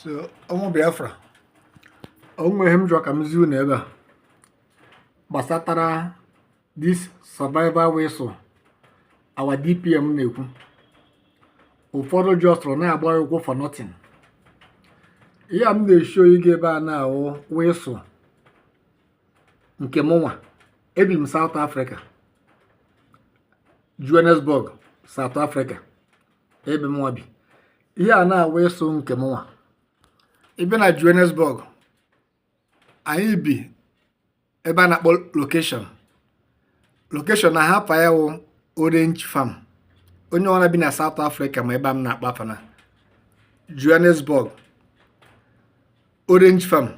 So, ọmụ Biafra, o nwere ihe m jụrụ ka m zi unu ebe a gbasatara this survival whistle our DPM na-ekwu. Ụfọdụ jọstụrụ na-agba ụkwụ for nothing. Ihe a m na-esho gị ebe a na-ahụ whistle nke mụnwa. Ebi m South Africa, Johannesburg, South Africa, ebe mụnwa bi. Ihe a na-ahụ whistle nke mụnwa. Ebe na Johannesburg, anyị bi ebe a na-akpọ location na hapa ya wụ Orange Farm. Onye ọra bi na South Africa ma ebe a m na-akpa afa na Johannesburg, Orange Farm,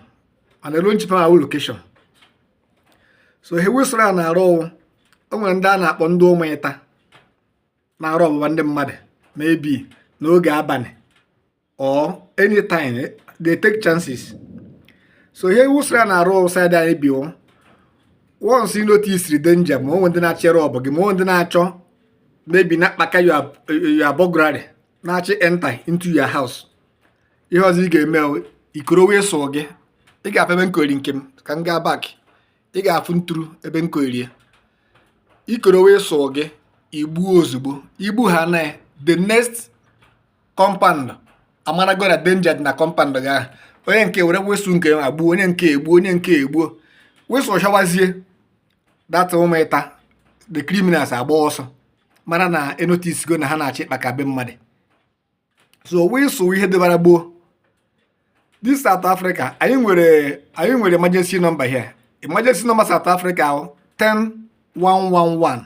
and Orange Farm awụ location. So he wụsịrị a na-arụ o nwere ndị a na-akpọ ndị ụmụịta na-arụ ọgbụgba ndị mmadụ maybe n'oge abalị or anytime they take chances. So here wụsịrị a na-arụ side anyị bi once you notice danger ma onwe ndị na-achịrị ọbụ gị ma onwe ndị na-achọ maybe na-akpaka your burglary na-achị enter into your house. Ihe ọzọ ị ga-eme ikoro wee sụọ gị, ị ga-afụ ebe nkori nke m ka m gaa back, ị ga-afụ ntụrụ ebe nkori ikoro wee sụọ gị igbu ozugbo igbu ha na the next compound amarago na danger dị na compound ga onye nke were wesu nke agbu onye nke egbu onye nke egbuo wesu shawazie that ụmụịta the criminals agba ọsọ mara na enotice go na ha na-achị kpaka be mmadụ. So wesu ihe debara gboo. This South Africa anyị nwere emergency number here. Emergency number South Africa 10111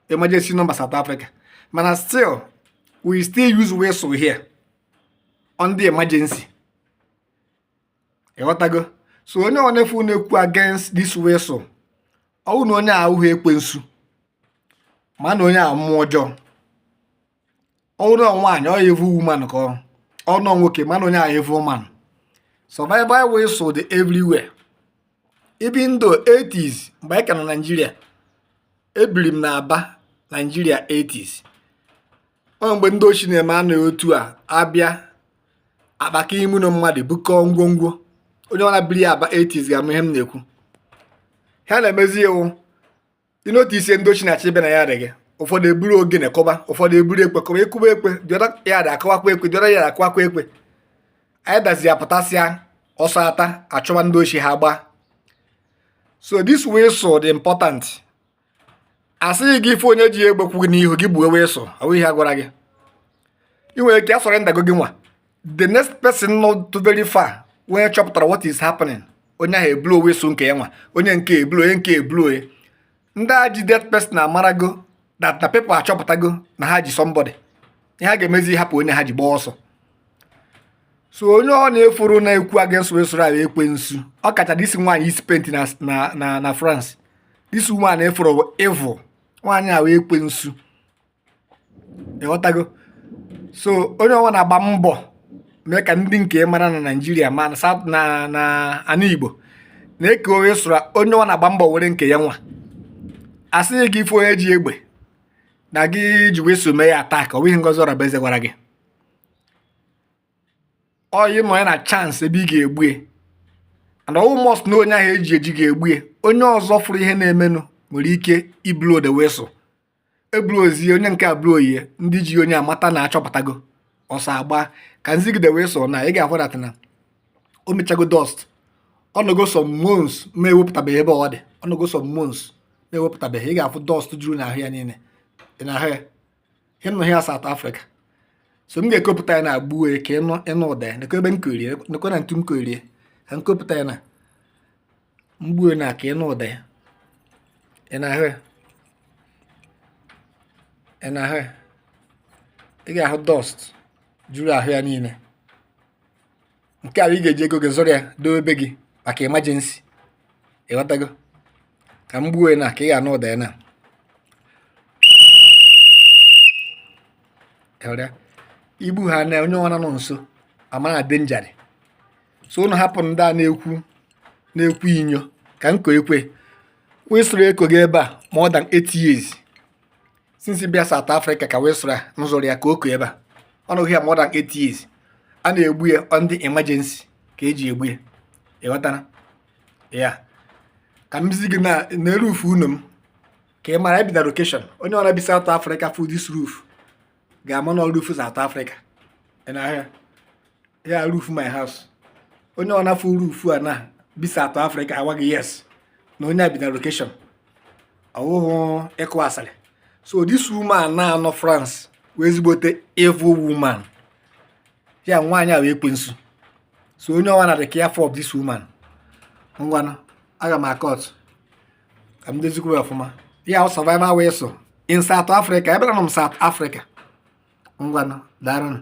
emergency number South Africa. Mana still we still use whistle here on the emergency. Ịghọtago? So onye ọ na-efu na-ekwu against this whistle ọ na onye ahụ ekwensu ma na onye ahụ mmụọ ọjọọ ọ na nwaanyị ọ evu woman ka ọ nọ nwoke ma na onye ahụ evu woman. Survival whistle dị everywhere. Even though 80s mgbe anyị ka na Nigeria, ebiri m na Aba Nigeria 80s. Ọ mgbe ndị ochi na-eme anụ otu a abịa akpaka imu na mmadụ bukọ ngwongwo. Onye ọ na-abịrị Aba 80s ga-ama ihe m na-ekwu. Ha na-emezi iwu inotice ndị ochi na-achị ebe na ya adịghị. Ụfọdụ eburu ogene kọba, ụfọdụ eburu ekwe kọba, ekwube ekwe dịọda ya dị akọwakwa ekwe, dịọda ya dị akọwakwa ekwe. Anyị dazi apụtasịa ọsọ ata achọba ndị ochi ha gbaa. So this whistle dị important. Asịghị gị ife onye ji egbekwu gị n'ihu gị gbuo whistle awụ ihe a gwara gị. I nwere ike asọrọ ndago gị nwa. The next person not to very far when chọpụtara what is happening, onye ahụ eblow whistle nke ya nwa, onye nke eblow, onye nke eblow. Ndị a ji that person amarago that the people achọpụtago na ha ji somebody. Ihe ha ga-emezi hapụ onye ha ji gbaa ọsọ. So onye ọ na-efuru na-ekwu against whistle ahụ ekwensu. Ọ kacha this nwaanyị isi paint na France. This woman na-efuru evil. Nwaanyị ahụ ekwensu. Ịghọtago? So onye ọ na-agba mbọ mee ka ndị nke mara na Nigeria ma na ana Igbo na-eke whistle onye ọ na-agba mbọ were nke ya nwa. Asịghị gị ife onye ji egbe na gị ji whistle mee ya attack, ọ bụ ihe Ngozi Ọrabeze gwara gị. Oyi nọ ya na chance ebe ị ga-egbu ya. And almost na onye ahụ eji ga-egbu ya. Onye ọzọ fụrụ ihe na-emenụ nwere ike iblow the whistle. Eblozie onye nke ablow ihe ndị ji onye amata na achọpụtago ọsọ agba ka nzi gị the whistle na ị ga-afụ dat na o mechago dust. Ọ nọgo some months ma ewepụtabeghị ebe ọ dị. Ọ nọgo some months ma ewepụtabeghị. Ị ga-afụ dust juru n'ahụ ya niile. Ị na-ahụ ya. Ihe nọ ya South Africa. So m ga-ekopụta ya na agbuo ka ịnụ ụda ya nekwa ebe nkorie nekwa na ntu nkorie ka nkopụta ya na mgbuo na ka ịnụ ụda ya. Ị na-ahụ ya. Ị na-ahụ ya. Ị ga-ahụ dust juru ahụ ya niile. Nke a ị ga-eji ego gị zụrụ ya dobe ebe gị maka emergency. Ịghọtago? Ka mgbuo ya na ka ị ga-anụ ụda ya na. Igbu ha na onye ọna nọ nso amara danger. So unu hapụ ndị a na-ekwu inyo ka nko ekwe. Whistle eko gị ebe a more than 8 years since bịa South Africa ka whistle nzụrụ ya ka oko ebe a. Ọ nọghị ya more than 8 years. a na-egbu ya on the emergency ka eji egbu ya ịghọtara ya ka m zi gị na roof unu m ka ị mara ebi na location onye ọra bi South Africa for this roof ga-ama na roof South Africa n'ahịa ya roof my house onye ọra fụ roof a na bi South Africa agwaghị yes na onye a bi na location ọwụhụ ịkụ asịrị so this woman na-anọ France wee ezigbote evil woman ya nwaanyị a wee ekwensu so onye ọwa na the careful of this woman ngwanụ aga m akọt ka m dezikwa ọfụma ya survival wee so in South Africa ebe nọ m South Africa ngwanụ daarụ